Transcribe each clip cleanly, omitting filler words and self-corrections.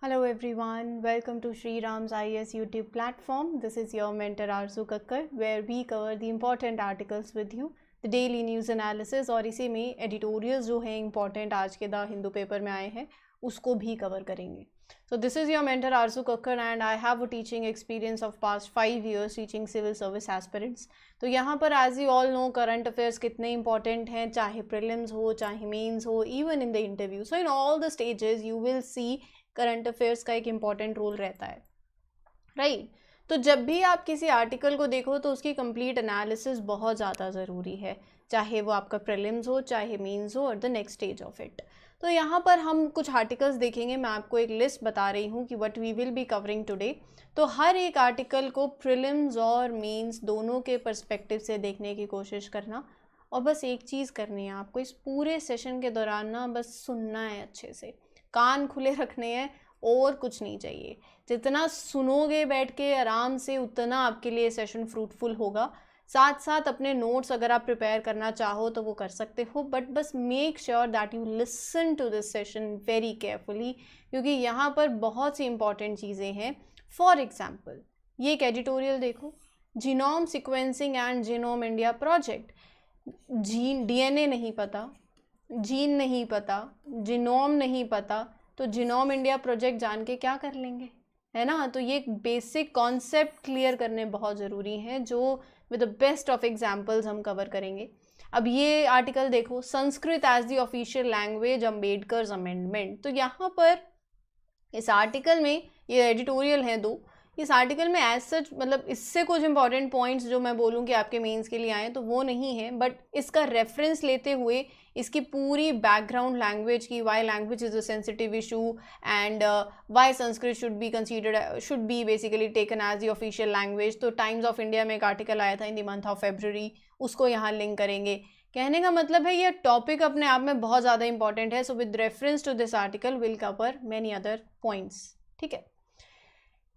Hello everyone, welcome to Sri Ram's IAS YouTube platform. This is your mentor Arzu Kakkar, where we cover the important articles with you, the daily news analysis और इसी में editorials जो हैं important आज के the Hindu paper में आए हैं उसको भी cover करेंगे. So this is your mentor Arzu Kakkar and I have a teaching experience of past 5 years teaching civil service aspirants. तो यहाँ पर as you all know current affairs कितने important हैं, चाहे prelims हो, चाहे mains हो, even in the interview. So in all the stages you will see current affairs का एक इम्पॉर्टेंट रोल रहता है, राइट तो जब भी आप किसी आर्टिकल को देखो तो उसकी कंप्लीट एनालिसिस बहुत ज़्यादा ज़रूरी है, चाहे वो आपका प्रीलिम्स हो, चाहे मेंस हो, और the next stage of it. तो यहाँ पर हम कुछ आर्टिकल्स देखेंगे. मैं आपको एक लिस्ट बता रही हूँ कि what we will be covering today. तो हर एक आर्टिकल को प्रीलिम्स और मेंस दोनों के पर्सपेक्टिव से देखने की कोशिश करना, और बस एक चीज़ करनी है आपको इस पूरे सेशन के दौरान ना, बस सुनना है, अच्छे से कान खुले रखने हैं और कुछ नहीं चाहिए. जितना सुनोगे बैठ के आराम से उतना आपके लिए सेशन फ्रूटफुल होगा. साथ साथ अपने नोट्स अगर आप प्रिपेयर करना चाहो तो वो कर सकते हो, बट बस make sure that you listen to this session very carefully, क्योंकि यहाँ पर बहुत सी इंपॉर्टेंट चीज़ें हैं. फॉर एग्जाम्पल ये एक एडिटोरियल देखो, genome sequencing and genome India project. Gene DNA नहीं पता, जीन नहीं पता, जीनोम नहीं पता, तो जीनोम इंडिया प्रोजेक्ट जान के क्या कर लेंगे, है ना. तो ये एक बेसिक कॉन्सेप्ट क्लियर करने बहुत ज़रूरी हैं, जो with the best of examples हम कवर करेंगे. अब ये आर्टिकल देखो, Sanskrit as the official language, Ambedkar's amendment. तो यहाँ पर इस आर्टिकल में ये एडिटोरियल है दो. इस आर्टिकल में एज सच मतलब इससे कुछ इंपॉर्टेंट पॉइंट्स जो मैं बोलूँ कि आपके मेंस के लिए आए तो वो नहीं है, बट इसका रेफरेंस लेते हुए इसकी पूरी बैकग्राउंड लैंग्वेज की, why language is a sensitive issue and why Sanskrit should be basically taken as the official language. तो टाइम्स ऑफ इंडिया में एक आर्टिकल आया था in the month of February, उसको यहाँ लिंक करेंगे. कहने का मतलब है ये टॉपिक अपने आप में बहुत ज़्यादा इंपॉर्टेंट है. So with reference to this article will cover many other points. ठीक है,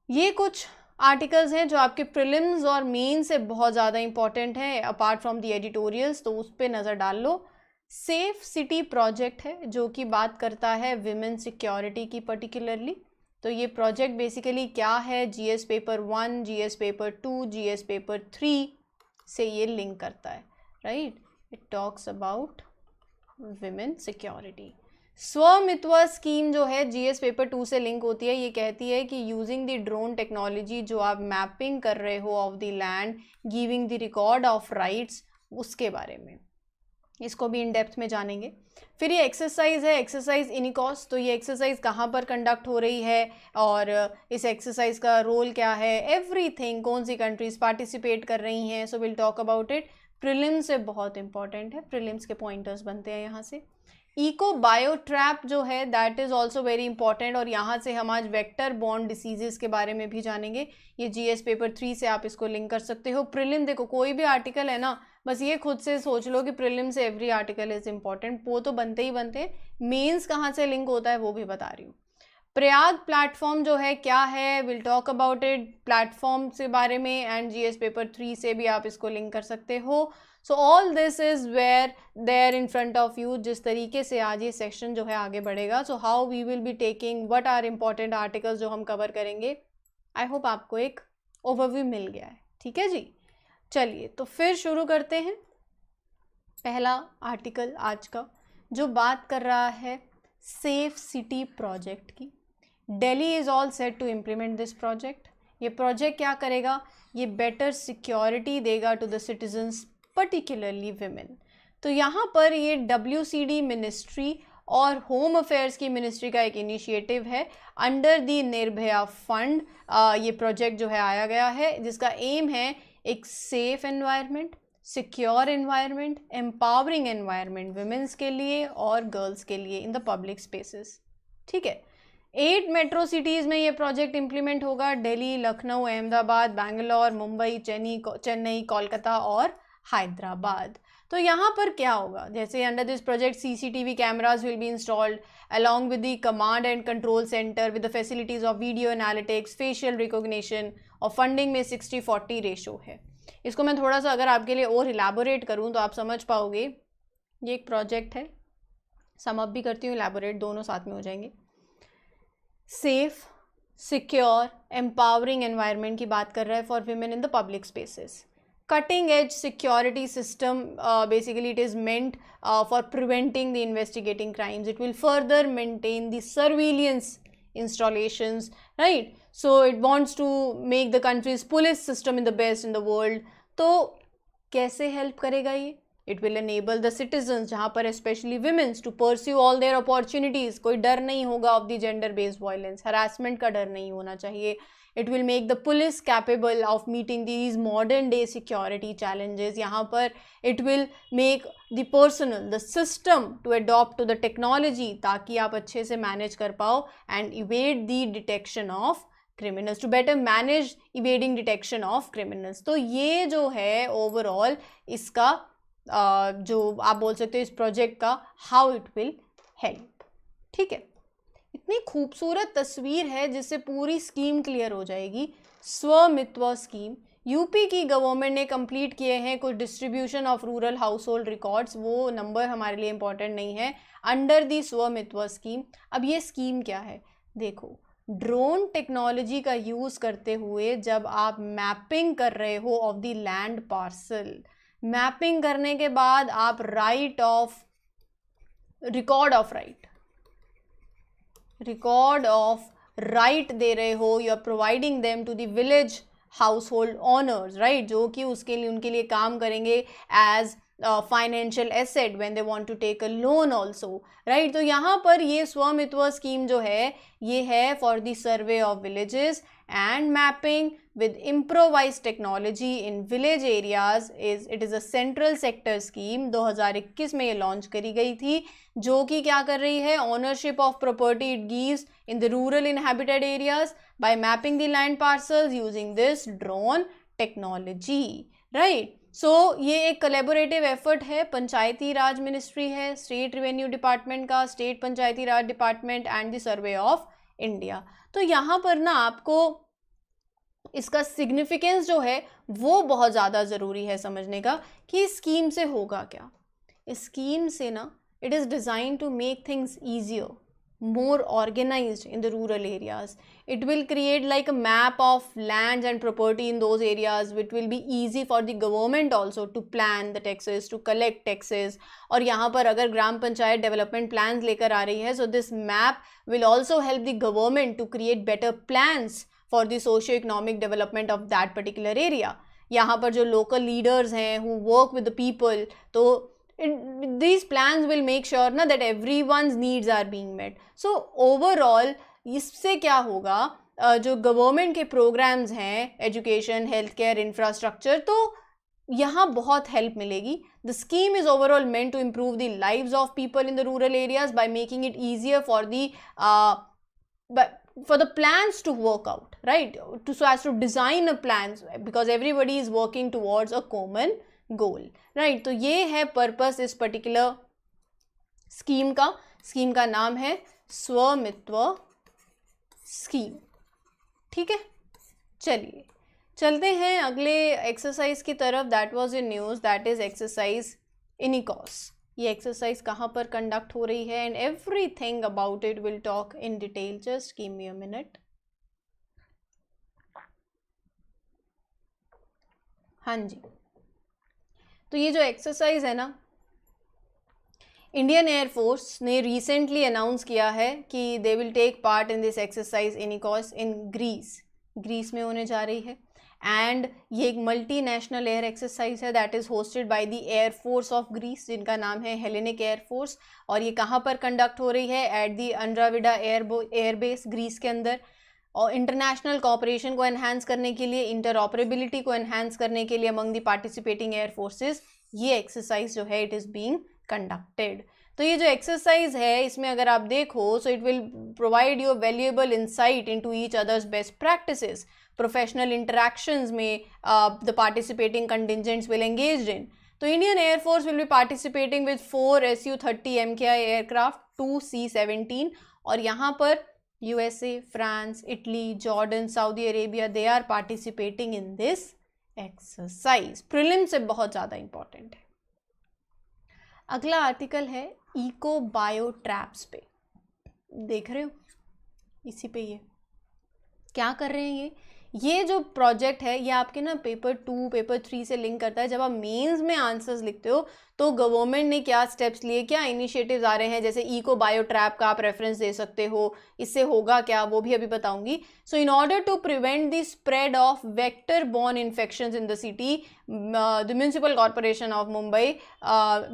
ये कुछ आर्टिकल्स हैं जो आपके प्रीलिम्स और मेन से बहुत ज़्यादा इंपॉर्टेंट हैं अपार्ट फ्रॉम द एडिटोरियल्स, तो उस पर नज़र डाल लो. सेफ सिटी प्रोजेक्ट है जो कि बात करता है विमेन सिक्योरिटी की पर्टिकुलरली. तो ये प्रोजेक्ट बेसिकली क्या है, GS paper 1, GS paper 2, GS paper 3 से ये लिंक करता है, right. It talks about women security. Svamitva scheme जो है जीएस पेपर 2 से लिंक होती है. ये कहती है कि यूजिंग द ड्रोन टेक्नोलॉजी, जो आप मैपिंग कर रहे हो of the land, giving the record of rights, उसके बारे में इसको भी इन डेप्थ में जानेंगे. फिर ये एक्सरसाइज है, एक्सरसाइज इनिकॉस. तो ये एक्सरसाइज कहाँ पर कंडक्ट हो रही है और इस एक्सरसाइज का रोल क्या है, एवरीथिंग, कौन सी कंट्रीज पार्टिसिपेट कर रही हैं. So will talk about it. Prelims से बहुत इंपॉर्टेंट है, प्रीलिम्स के पॉइंटर्स बनते हैं यहाँ से. इको बायोट्रैप जो है that is also very important, और यहाँ से हम आज वेक्टर बॉर्न डिसीजेस के बारे में भी जानेंगे. ये जीएस पेपर 3 से आप इसको लिंक कर सकते हो. प्रीलिम देखो, कोई भी आर्टिकल है ना, बस ये खुद से सोच लो कि प्रीलिम से एवरी आर्टिकल इज इंपॉर्टेंट. वो तो बनते ही बनते हैं, मेंस कहाँ से लिंक होता है वो भी बता रही हूँ. प्रयाग प्लेटफॉर्म जो है क्या है, will talk about it, platform से बारे में, एंड जीएस पेपर 3 से भी आप इसको लिंक कर सकते हो. So all this is where there in front of you. जिस तरीके से आज ये सेक्शन जो है आगे बढ़ेगा, so how we will be taking, what are important articles जो हम कवर करेंगे. आई होप आपको एक ओवरव्यू मिल गया है. ठीक है जी, चलिए तो फिर शुरू करते हैं. पहला आर्टिकल आज का जो बात कर रहा है सेफ सिटी प्रोजेक्ट की. Delhi is all set to implement this project. ये प्रोजेक्ट क्या करेगा, ये बेटर सिक्योरिटी देगा to the citizens, particularly women. तो यहाँ पर ये WCD मिनिस्ट्री और होम अफेयर्स की मिनिस्ट्री का एक इनिशिएटिव है अंडर द निर्भया फंड. ये प्रोजेक्ट जो है आया गया है, जिसका एम है एक safe environment, secure environment, empowering environment women's के लिए और गर्ल्स के लिए इन द पब्लिक स्पेसेस. ठीक है, 8 मेट्रो सिटीज़ में ये प्रोजेक्ट इम्प्लीमेंट होगा. दिल्ली, लखनऊ, अहमदाबाद, बैंगलोर, मुंबई, चेन्नई, कोलकाता और हैदराबाद. तो यहाँ पर क्या होगा, जैसे under this project CCTV cameras will be installed along with the command and control center with the facilities of video analytics, facial recognition, और फंडिंग में 60-40 रेशो है. इसको मैं थोड़ा सा अगर आपके लिए और इलेबोरेट करूँ तो आप समझ पाओगे. ये एक प्रोजेक्ट है, सम अप भी करती हूँ, इलेबोरेट दोनों साथ में हो जाएंगे. सेफ, सिक्योर, एम्पावरिंग एनवायरनमेंट की बात कर रहा है for women in the public spaces. Cutting edge security system, basically it is meant for preventing the investigating crimes. It will further maintain the surveillance installations, right? So it wants to make the country's police system in the best in the world. तो कैसे help करेगा ये? It will enable the citizens, जहाँ पर especially women, to pursue all their opportunities. कोई डर नहीं होगा of the gender based violence, harassment का डर नहीं होना चाहिए. It will make the police capable of meeting these modern day security challenges. यहाँ पर it will make the personnel, the system to adopt to the technology ताकि आप अच्छे से manage कर पाओ and evade the detection of criminals, to better manage evading detection of criminals. तो ये जो है overall इसका जो आप बोल सकते हो इस प्रोजेक्ट का how it will help. ठीक है, इतनी खूबसूरत तस्वीर है जिससे पूरी स्कीम क्लियर हो जाएगी. स्वामित्व स्कीम, यूपी की गवर्नमेंट ने कंप्लीट किए हैं कुछ distribution of rural house hold records. वो नंबर हमारे लिए इंपॉर्टेंट नहीं है. अंडर दी स्वामित्व स्कीम. अब ये स्कीम क्या है? देखो, ड्रोन टेक्नोलॉजी का यूज़ करते हुए जब आप मैपिंग कर रहे हो of the land parcel, mapping करने के बाद आप रिकॉर्ड ऑफ राइट दे रहे हो. You are providing them to the village house hold owners, right, जो कि उसके लिए उनके लिए काम करेंगे as financial asset when they want to take a loan also, right. तो यहाँ पर ये स्वामित्व स्कीम जो है ये है for the survey of villages and mapping with improvised technology in village areas. It is a central sector scheme. 2021 में ये लॉन्च करी गई थी, जो कि क्या कर रही है? ownership of property it gives in the rural inhabited areas by mapping the land parcels using this drone technology, right? सो ये एक कोलैबोरेटिव एफर्ट है. पंचायती राज मिनिस्ट्री है, स्टेट रेवेन्यू डिपार्टमेंट का, state Panchayati Raj department and the survey of India. तो यहाँ पर ना आपको इसका सिग्निफिकेंस जो है वो बहुत ज़्यादा ज़रूरी है समझने का कि इस स्कीम से होगा क्या. इस स्कीम से ना it is design to make things easier, more organized in the rural areas. It will create like a map of lands and property in those areas, which will be easy for the government also to plan the taxes, to collect taxes. और यहाँ पर अगर ग्राम panchayat development plans लेकर आ रही है, so this map will also help the government to create better plans for the socio-economic development of that particular area. यहाँ पर जो local leaders हैं who work with the people, तो these plans will make sure ना that everyone's needs are being met. So overall इससे क्या होगा, जो गवर्नमेंट के प्रोग्राम्स हैं, एजुकेशन, हेल्थ केयर, इंफ्रास्ट्रक्चर, तो यहाँ बहुत हेल्प मिलेगी. The scheme is overall meant to improve the lives of people in the rural areas by making it easier for the plans to work out, right? So as to design a plans, because everybody is working towards a common goal, right? तो ये है purpose इस particular scheme का. Scheme का नाम है स्वामित्व scheme. ठीक है, चलिए चलते हैं अगले एक्सरसाइज की तरफ. That was in news, that is exercise Iniochos. ये एक्सरसाइज कहाँ पर कंडक्ट हो रही है and everything about it will talk in detail. Just give me a minute. हाँ जी, तो ये जो एक्सरसाइज है ना, इंडियन एयरफोर्स ने रिसेंटली अनाउंस किया है कि they will take part in this exercise Iniochos in Greece में होने जा रही है. एंड ये एक मल्टी नेशनल एयर एक्सरसाइज है that is hosted by the air force of Greece, जिनका नाम है हेलेनिक एयरफोर्स. और ये कहाँ पर कंडक्ट हो रही है? एट दी अंड्राविडा एयरबेस ग्रीस के अंदर. और इंटरनेशनल कोऑपरेशन को एनहांस करने के लिए, इंटरऑपरेबिलिटी को एनहांस करने के लिए among the participating air forces ये एक्सरसाइज जो है इट इज़ बीइंग कंडक्टेड. तो ये जो एक्सरसाइज है इसमें अगर आप देखो, so it will provide you valuable insight into each others best practices. Professional interactions में the participating contingents will engaged in. तो Indian air force will be participating with 4 Su-30 MKI aircraft, 2 C-17. और यहाँ पर USA, France, Italy, Jordan, Saudi Arabia, they are participating in this exercise. Prelim से बहुत ज़्यादा important है. अगला आर्टिकल है इको बायो ट्रैप्स पे. देख रहे हो इसी पे ये क्या कर रहे हैं ये जो प्रोजेक्ट है ये आपके ना पेपर 2 पेपर 3 से लिंक करता है। जब आप मेंस में आंसर्स लिखते हो तो गवर्नमेंट ने क्या स्टेप्स लिए, क्या इनिशिएटिव्स आ रहे हैं, जैसे इको बायो ट्रैप का आप रेफरेंस दे सकते हो, इससे होगा क्या वो भी अभी बताऊंगी। So in order to prevent the spread of vector borne infections in the city, the municipal corporation of Mumbai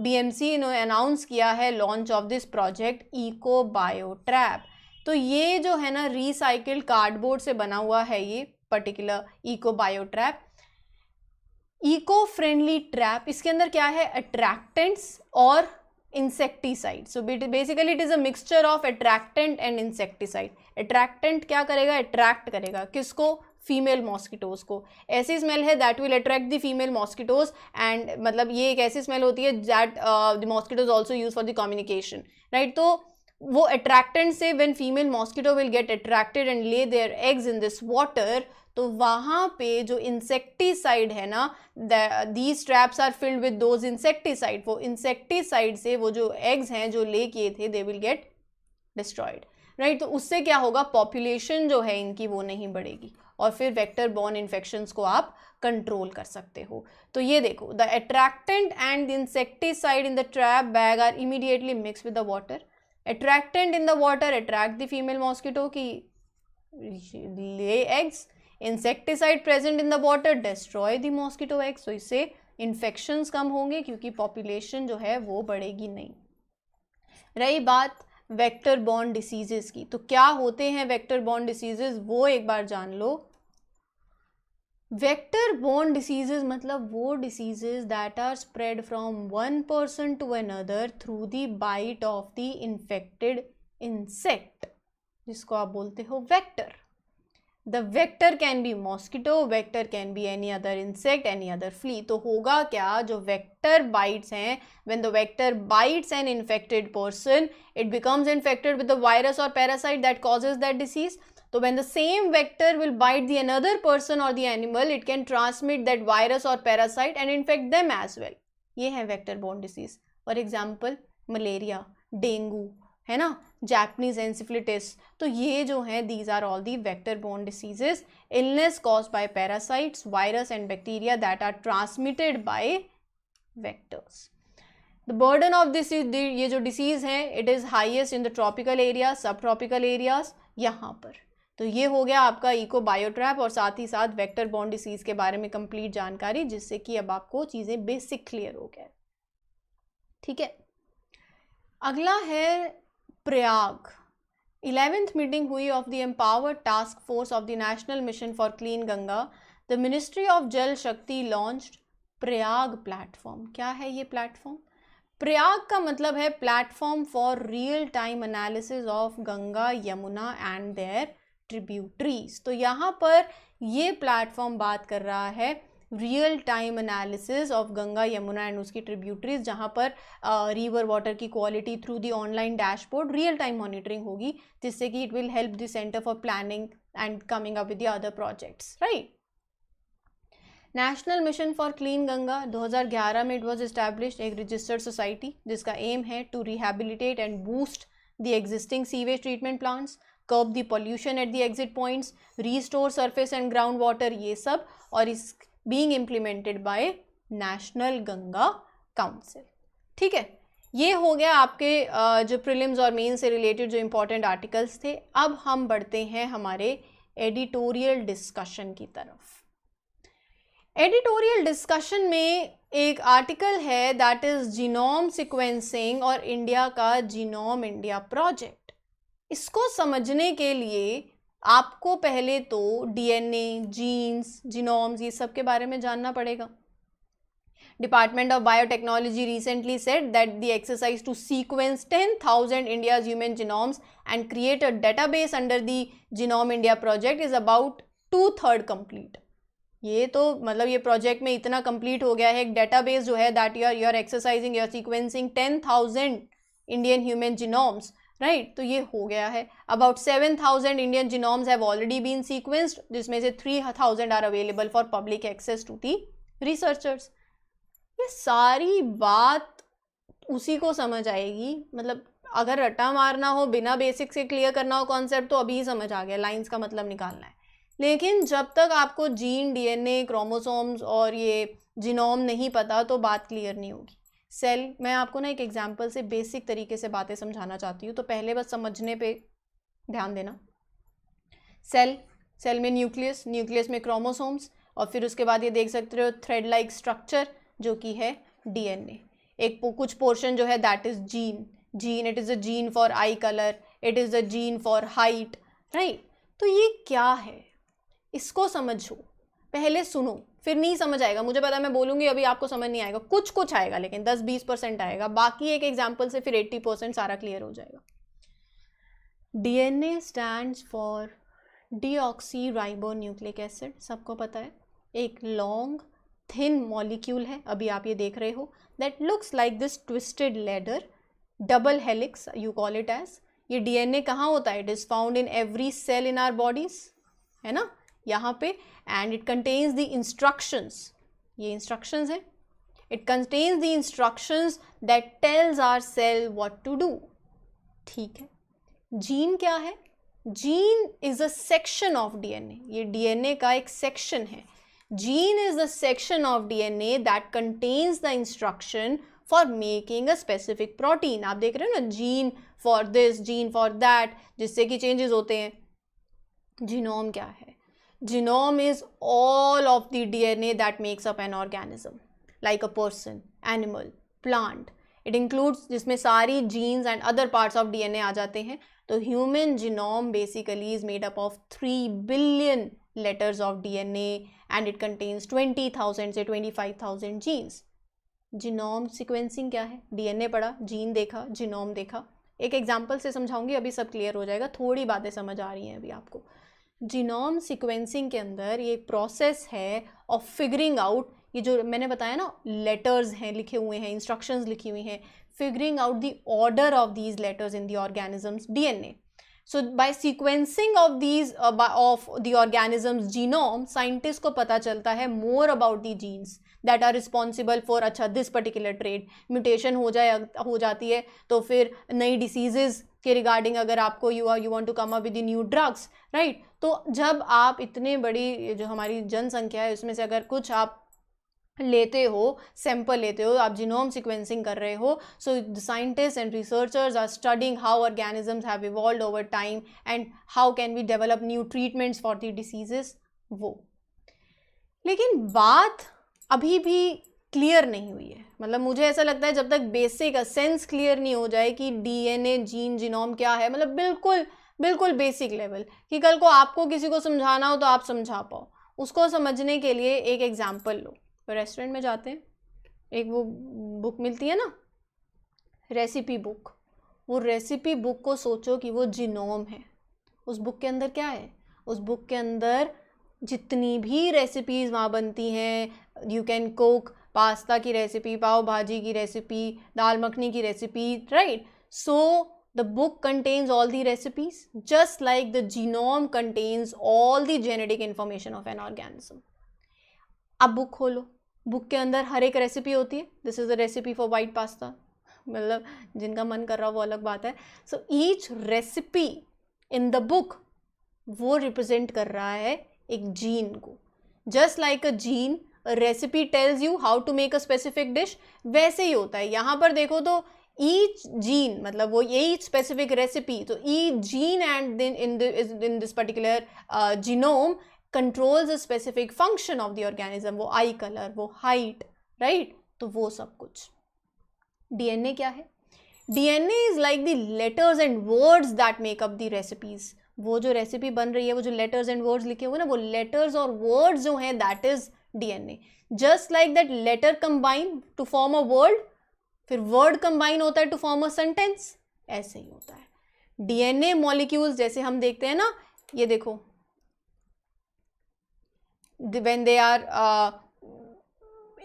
BMC ने अनाउंस किया है launch of this project eco bio trap. तो ये जो है ना रिसाइकिल्ड कार्डबोर्ड से बना हुआ है ये particular eco bio trap, eco friendly trap. इसके अंदर क्या है, अट्रैक्टेंट्स और insecticide. So basically it is a mixture of attractant and insecticide. Attractant क्या करेगा, अट्रैक्ट करेगा किसको, फीमेल मॉस्किटोज को। ऐसी स्मेल है that will attract the female mosquitoes and मतलब ये एक ऐसी स्मेल होती है that the mosquitoes also use for the communication, right. तो वो अट्रैक्टेंट से when female mosquito will get attracted and lay their eggs in this water, तो वहाँ पे जो इंसेक्टिसाइड है ना, these traps are filled with those insecticide, वो इंसेक्टिसाइड से वो जो एग्स हैं जो ले किए थे they will get destroyed, right. तो उससे क्या होगा, पॉपुलेशन जो है इनकी वो नहीं बढ़ेगी और फिर वेक्टर बॉर्न इन्फेक्शंस को आप कंट्रोल कर सकते हो। तो ये देखो, the attractant and the insecticide in the trap bag are immediately mix with the water. Attractant in the water attract the female mosquito की lay eggs, insecticide present in the water destroy the mosquito eggs। तो इससे infections कम होंगे क्योंकि population जो है वो बढ़ेगी नहीं। रही बात वेक्टर बॉर्न डिसीजेस की, तो क्या होते हैं वेक्टर बॉर्न डिसीजेस वो एक बार जान लो। वेक्टर बॉर्न डिसीजेज मतलब वो diseases that are spread from one person to another through the bite of the infected insect, जिसको आप बोलते हो vector. The vector can be mosquito, vector can be any other insect, any other flea. तो होगा क्या, जो vector bites हैं, when the vector bites an infected person it becomes infected with the virus और parasite that causes that disease. So when the same vector will bite the another person or the animal, it can transmit that virus or parasite and infect them as well. ये है vector borne disease. For example, malaria, dengue, है ना, Japanese encephalitis. तो ये जो है these are all the vector borne diseases, illness caused by parasites, virus and bacteria that are transmitted by vectors. The burden of this ये जो disease है it is highest in the tropical areas, subtropical areas, यहाँ पर। तो ये हो गया आपका इको बायोट्रैप और साथ ही साथ वेक्टर बॉर्न डिसीज के बारे में कंप्लीट जानकारी, जिससे कि अब आपको चीज़ें बेसिक क्लियर हो गए। ठीक है, अगला है प्रयाग। 11th मीटिंग हुई of the empowered task force of the national mission for clean Ganga. The ministry of जल शक्ति लॉन्च्ड प्रयाग प्लेटफॉर्म। क्या है ये प्लेटफॉर्म? प्रयाग का मतलब है platform for real time analysis of Ganga, Yamuna and their tributaries. तो यहाँ पर ये प्लेटफॉर्म बात कर रहा है real time analysis of Ganga, Yamuna and उसकी ट्रिब्यूटरीज, जहाँ पर रिवर वाटर की quality through the online dashboard real time monitoring होगी, जिससे कि it will help the centre for planning and coming up with the other projects, right. National mission for clean Ganga 2011 में it was established, एक registered society जिसका aim है to rehabilitate and boost the existing sewage treatment plants, curb the pollution at the exit points, restore surface and ground water, ये सब, और इस being implemented by National Ganga Council। ठीक है, ये हो गया आपके जो प्रीलिम्स और मेन से रिलेटेड जो इंपॉर्टेंट आर्टिकल्स थे। अब हम बढ़ते हैं हमारे एडिटोरियल डिस्कशन की तरफ। एडिटोरियल डिस्कशन में एक आर्टिकल है दैट इज जीनोम सिक्वेंसिंग और इंडिया का जीनोम इंडिया प्रोजेक्ट। इसको समझने के लिए आपको पहले तो डीएनए, जीन्स, जीनोम्स, ये सब के बारे में जानना पड़ेगा। Department of biotechnology recently said that the exercise to sequence 10,000 India's human genomes and create a database under the genome India project is about 2/3 complete. ये तो मतलब ये प्रोजेक्ट में इतना कंप्लीट हो गया है, एक डेटाबेस जो है that you are exercising, you are sequencing 10,000 Indian human genomes, right. तो ये हो गया है। About 7,000 Indian genomes have already been sequenced, जिसमें से 3,000 are available for public access to the researchers. ये सारी बात उसी को समझ आएगी, मतलब अगर रट्टा मारना हो, बिना बेसिक से क्लियर करना हो कॉन्सेप्ट, तो अभी समझ आ गया, लाइंस का मतलब निकालना है। लेकिन जब तक आपको जीन, डीएनए, क्रोमोसोम्स और ये जीनोम नहीं पता तो बात क्लियर नहीं होगी। सेल, मैं आपको ना एक एग्जांपल से बेसिक तरीके से बातें समझाना चाहती हूँ, तो पहले बस समझने पे ध्यान देना। सेल में न्यूक्लियस, न्यूक्लियस में क्रोमोसोम्स, और फिर उसके बाद ये देख सकते हो थ्रेड लाइक स्ट्रक्चर जो कि है डीएनए। एक कुछ पोर्शन जो है that is gene, it is a gene for I colour, it is a gene for height, right. तो ये क्या है, इसको समझो, पहले सुनो, फिर नहीं समझ आएगा। मुझे पता है मैं बोलूँगी अभी आपको समझ नहीं आएगा, कुछ आएगा, लेकिन 10-20% आएगा, बाकी एक एग्जाम्पल से फिर 80% सारा क्लियर हो जाएगा। DNA stands for deoxyribonucleic acid, सबको पता है। एक लॉन्ग थिन मॉलिक्यूल है, अभी आप ये देख रहे हो, that looks like this twisted ladder, double helix you call it as. ये डीएनए कहाँ होता है? It is found in every cell in our bodies, है ना, यहाँ पे। And it contains the instructions, ये इंस्ट्रक्शंस है, it contains the instructions that tells our cell what to do, ठीक है। जीन क्या है? Gene is a section of DNA, ये डीएनए का एक सेक्शन है। Gene is a section of DNA that contains the instruction for making a specific protein. आप देख रहे हो ना, gene for this, gene for that, जिससे कि चेंजेस होते हैं। जीनोम क्या है? Genome is all of the DNA that makes up an organism, like a person, animal, plant. It includes, जिसमें सारी genes and other parts of DNA आ जाते हैं। तो human genome basically is made up of 3 billion letters of DNA and it contains 20,000 से 25,000 jeans. Genome sequencing क्या है? DNA पढ़ा, जीन देखा, जीनोम देखा। एक एग्जांपल से समझाऊंगी, अभी सब क्लियर हो जाएगा, थोड़ी बातें समझ आ रही हैं अभी आपको। जीनोम सीक्वेंसिंग के अंदर ये प्रोसेस है ऑफ फिगरिंग आउट, ये जो मैंने बताया ना, लेटर्स हैं लिखे हुए हैं, इंस्ट्रक्शंस लिखी हुई हैं, figuring out the order of these letters in the organism's DNA. So by sequencing of these of the organism's genome, scientists को पता चलता है more about the genes that are responsible for अच्छा this particular trait. Mutation हो जाती है तो फिर नई diseases के रिगार्डिंग अगर आपको you want to come up with the new drugs, right? तो जब आप इतने बड़ी जो हमारी जनसंख्या है उसमें से अगर कुछ आप लेते हो, सैंपल लेते हो, आप जीनोम सीक्वेंसिंग कर रहे हो, so the scientist and researchers are studying how organisms have evolved over time and how can we develop new treatments for the diseases, वो। लेकिन बात अभी भी क्लियर नहीं हुई है, मतलब मुझे ऐसा लगता है जब तक बेसिक सेंस क्लियर नहीं हो जाए कि डीएनए, जीन, जीनोम क्या है, मतलब बिल्कुल बेसिक लेवल, कि कल को आपको किसी को समझाना हो तो आप समझा पाओ, उसको समझने के लिए एक एग्जाम्पल लो। रेस्टोरेंट में जाते हैं, एक वो बुक मिलती है ना, रेसिपी बुक, वो रेसिपी बुक को सोचो कि वो जीनोम है। उस बुक के अंदर क्या है? उस बुक के अंदर जितनी भी रेसिपीज़ वहाँ बनती हैं, यू कैन कुक पास्ता की रेसिपी, पाव भाजी की रेसिपी, दाल मखनी की recipe, right. So the book contains all the recipes, just like the genome contains all the genetic information of an organism. अब बुक खोलो, बुक के अंदर हर एक रेसिपी होती है। This is a recipe for white pasta, मतलब जिनका मन कर रहा हो वो अलग बात है। So each recipe in the book वो रिप्रेजेंट कर रहा है एक जीन को। Just like a gene, recipe tells you how to make a specific dish, वैसे ही होता है। यहाँ पर देखो तो ईच जीन, मतलब वो ईच स्पेसिफिक रेसिपी, तो each gene and then in this particular genome controls a specific function of the organism, वो आई कलर, वो हाइट, राइट। तो वो सब कुछ। डीएनए क्या है? DNA is like the letters and words that make up the recipes. वो जो रेसिपी बन रही है, वो जो लेटर्स एंड वर्ड्स लिखे हुए ना, वो लेटर्स और वर्ड्स जो हैं, that is DNA. Just like that letter combine to form a word, फिर वर्ड कंबाइन होता है टू फॉर्म अ सेंटेंस, ऐसे ही होता है। डीएनए मॉलिक्यूल्स जैसे हम देखते हैं ना, ये देखो, when they are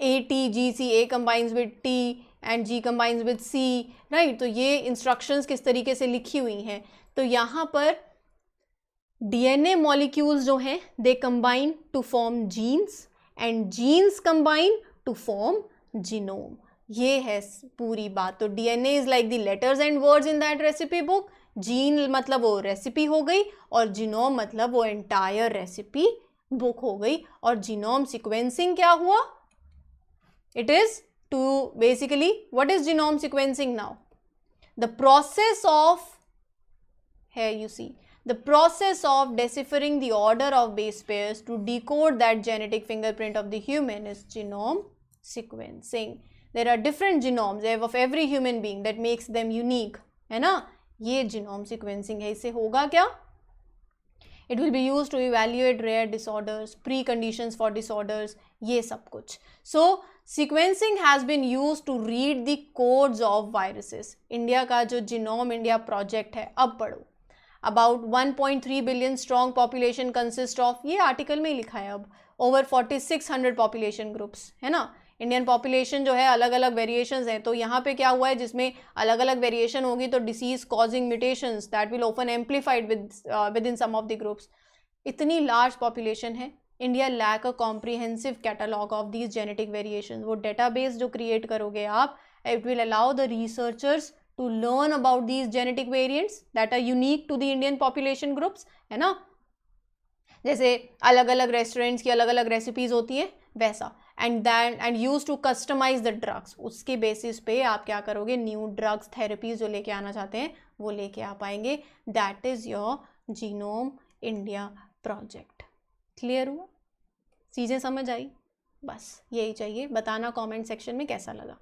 ATGC, A combines with T and G combines with C, right? तो ये instructions किस तरीके से लिखी हुई हैं। तो यहाँ पर DNA molecules जो हैं, they combine to form genes and genes combine to form genome. ये है पूरी बात। तो DNA is like the letters and words in that recipe book. Gene मतलब वो रेसिपी हो गई, और जीनोम मतलब वो एंटायर रेसिपी बुक हो गई। और जीनोम सीक्वेंसिंग क्या हुआ? It is to basically, what is genome sequencing now? The process of, here you see, the process of deciphering the order of base pairs to decode that genetic fingerprint of the human is genome sequencing. There are different genomes of every human being that makes them unique, है ना? ये genome sequencing है। इससे होगा क्या? It will be used to evaluate rare disorders, preconditions for disorders, ये सब कुछ. So sequencing has been used to read the codes of viruses. India का जो जिनोम इंडिया प्रोजेक्ट है, अब पढ़ो. About 1.3 billion strong population consist of, ये article में ही लिखा है अब, over 4600 population groups, है ना. इंडियन पॉपुलेशन जो है अलग अलग वेरिएशंस हैं, तो यहाँ पे क्या हुआ है, जिसमें अलग अलग वेरिएशन होगी तो disease causing mutations that will often amplified with in some of the groups. इतनी लार्ज पॉपुलेशन है, India lack a comprehensive catalogue of these genetic variations. वो डेटाबेस जो क्रिएट करोगे आप, it will allow the researchers to learn about these genetic variants that are unique to the Indian population groups, है ना. जैसे अलग अलग रेस्टोरेंट्स की अलग अलग रेसिपीज होती है वैसा. And use to customise the drugs. उसके बेसिस पे आप क्या करोगे, न्यू ड्रग्स थेरेपीज जो लेके आना चाहते हैं वो लेके आ पाएंगे. That is your genome India project. Clear हुआ? चीज़ें समझ आई? बस यही चाहिए. बताना कमेंट सेक्शन में कैसा लगा.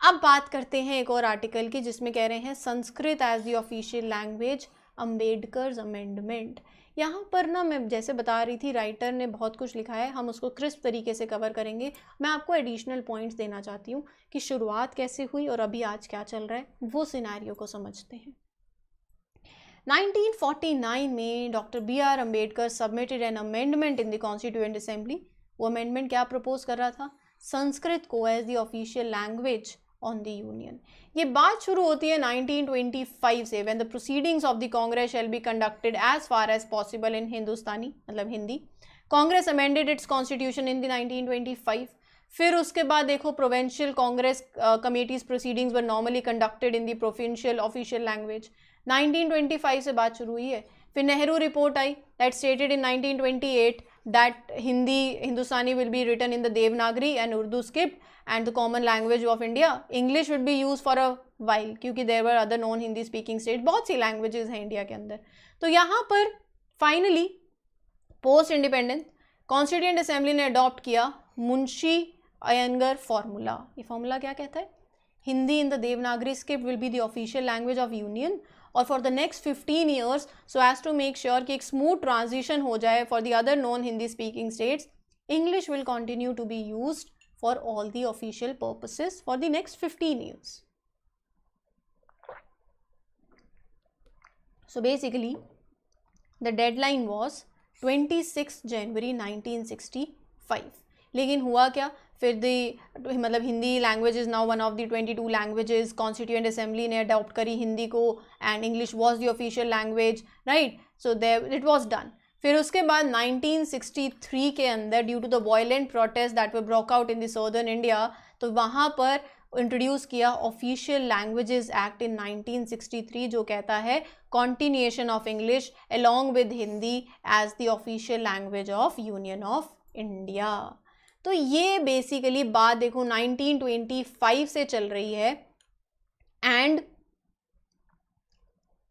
अब बात करते हैं एक और आर्टिकल की, जिसमें कह रहे हैं Sanskrit as the official language, Ambedkar's amendment. यहाँ पर ना मैं जैसे बता रही थी, राइटर ने बहुत कुछ लिखा है, हम उसको क्रिस्प तरीके से कवर करेंगे. मैं आपको एडिशनल पॉइंट्स देना चाहती हूँ कि शुरुआत कैसे हुई और अभी आज क्या चल रहा है, वो सिनेरियो को समझते हैं. 1949 में doctor B R. Ambedkar submitted an amendment in the constituent assembly. वो अमेंडमेंट क्या प्रपोज कर रहा था? संस्कृत को as the official language on the union. ये बात शुरू होती है 1925 से, when the proceedings of the Congress shall be conducted as far as possible in Hindustani, मतलब Hindi. Congress amended its constitution in the 1925. फिर उसके बाद देखो, provincial Congress committees proceedings were normally conducted in the provincial official language. 1925 से बात शुरू हुई है. फिर Nehru report I that stated in 1928 that Hindustani will be written in the Devanagari and Urdu skipped, and the common language of India, English would be used for a while, क्योंकि there were other non Hindi speaking states. बहुत सी languages हैं India के अंदर. तो यहाँ पर finally post independence constituent assembly ने adopt किया मुंशी अयंगर फॉर्मूला. ये फॉर्मूला क्या कहता है? Hindi in the Devanagari script will be the official language of union, और for the next 15 years, so as to make sure कि एक स्मूथ ट्रांजिशन हो जाए for the other non Hindi speaking states, English will continue to be used for all the official purposes for the next 15 years. So basically the deadline was 26 January 1965. लेकिन हुआ क्या, फिर मतलब Hindi language is now one of the 22 languages. Constituent assembly ने adopt करी हिंदी को, and English was the official language, right. So there it was done. फिर उसके बाद 1963 के अंदर, due to the violent protest that were broke out in the southern India, तो वहाँ पर इंट्रोड्यूस किया ऑफिशियल लैंग्वेजेस एक्ट इन 1963, जो कहता है continuation of English along with Hindi as the official language of union of India. तो ये basically बात देखो 1925 से चल रही है. एंड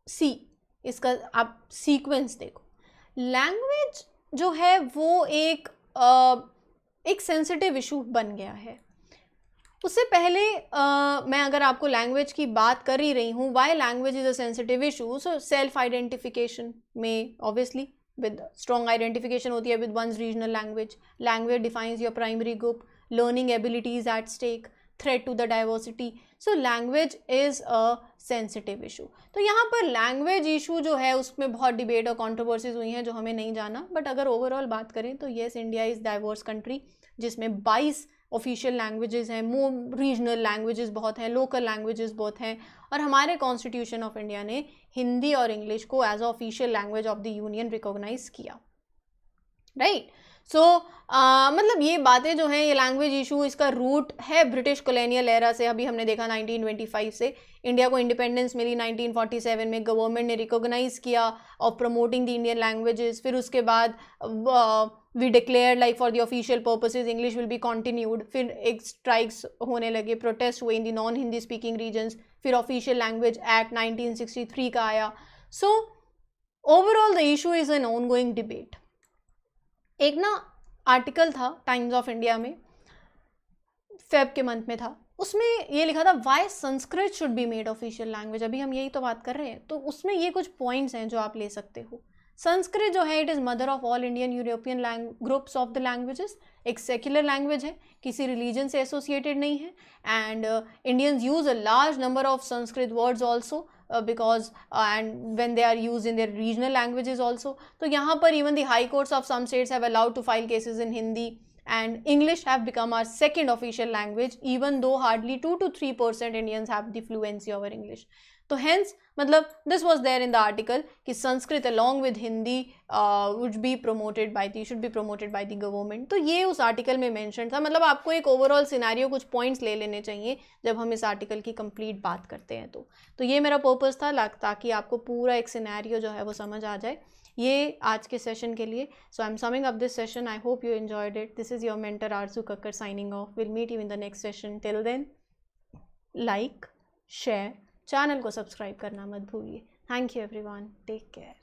सी इसका आप सीक्वेंस देखो. लैंग्वेज जो है वो एक सेंसिटिव इशू बन गया है. उससे पहले मैं अगर आपको लैंग्वेज की बात कर ही रही हूँ, why language is a sensitive issue. So self identification में ऑब्वियसली with strong identification होती है with one's regional language. Language defines your primary group. Learning abilities at stake. Threat to the diversity. So language is a sensitive issue. तो यहाँ पर language issue जो है उसमें बहुत debate और controversies हुई हैं जो हमें नहीं जाना. बट अगर overall बात करें तो yes, India is diverse country जिसमें 22 ऑफिशियल लैंग्वेजेस हैं, रीजनल लैंग्वेजेस बहुत हैं, लोकल लैंग्वेजेस बहुत हैं, और हमारे कॉन्स्टिट्यूशन ऑफ इंडिया ने हिंदी और इंग्लिश को as official language of the union recognise किया, राइट. मतलब ये बातें जो हैं, ये लैंग्वेज इशू, इसका रूट है ब्रिटिश कॉलोनियल एरा से। अभी हमने देखा 1925 से इंडिया को इंडिपेंडेंस मिली, 1947 में गवर्नमेंट ने रिकॉग्नाइज किया of promoting the Indian languages. फिर उसके बाद we declare like for the official purposes English will be continued. फिर एक स्ट्राइक्स होने लगे, प्रोटेस्ट हुए in the non Hindi speaking regions. फिर ऑफिशियल लैंग्वेज एक्ट 1963 का आया। So overall the issue is an ongoing debate. एक ना आर्टिकल था टाइम्स ऑफ इंडिया में, फेब के मंथ में था, उसमें ये लिखा था why Sanskrit should be made official language. अभी हम यही तो बात कर रहे हैं, तो उसमें ये कुछ पॉइंट्स हैं जो आप ले सकते हो। संस्कृत जो है it is mother of all Indian European groups of the languages. एक सेक्युलर लैंग्वेज है, किसी रिलीजन से एसोसिएटेड नहीं है, and Indians use a large number of Sanskrit words also because and when they are used in their regional languages also. तो यहाँ पर even the high courts of some states have allowed to file cases in Hindi, and English have become our second official language, even though hardly 2 to 3% Indians have the fluency over English. तो hence मतलब this was there in the article कि Sanskrit along with Hindi would be promoted by the should be promoted by the government. तो ये उस article में mention था। मतलब आपको एक ओवरऑल सिनेरियो, कुछ पॉइंट्स ले लेने चाहिए जब हम इस आर्टिकल की कंप्लीट बात करते हैं। तो ये मेरा पर्पस था, ताकि आपको पूरा एक सिनेरियो जो है वो समझ आ जाए ये आज के सेशन के लिए। So I am summing up this session. I hope you enjoyed it. This is your mentor Arzoo Kakkar signing off. Will meet you in the next session. Till then like, share, channel को subscribe करना मत भूलिए। Thank you everyone, take care.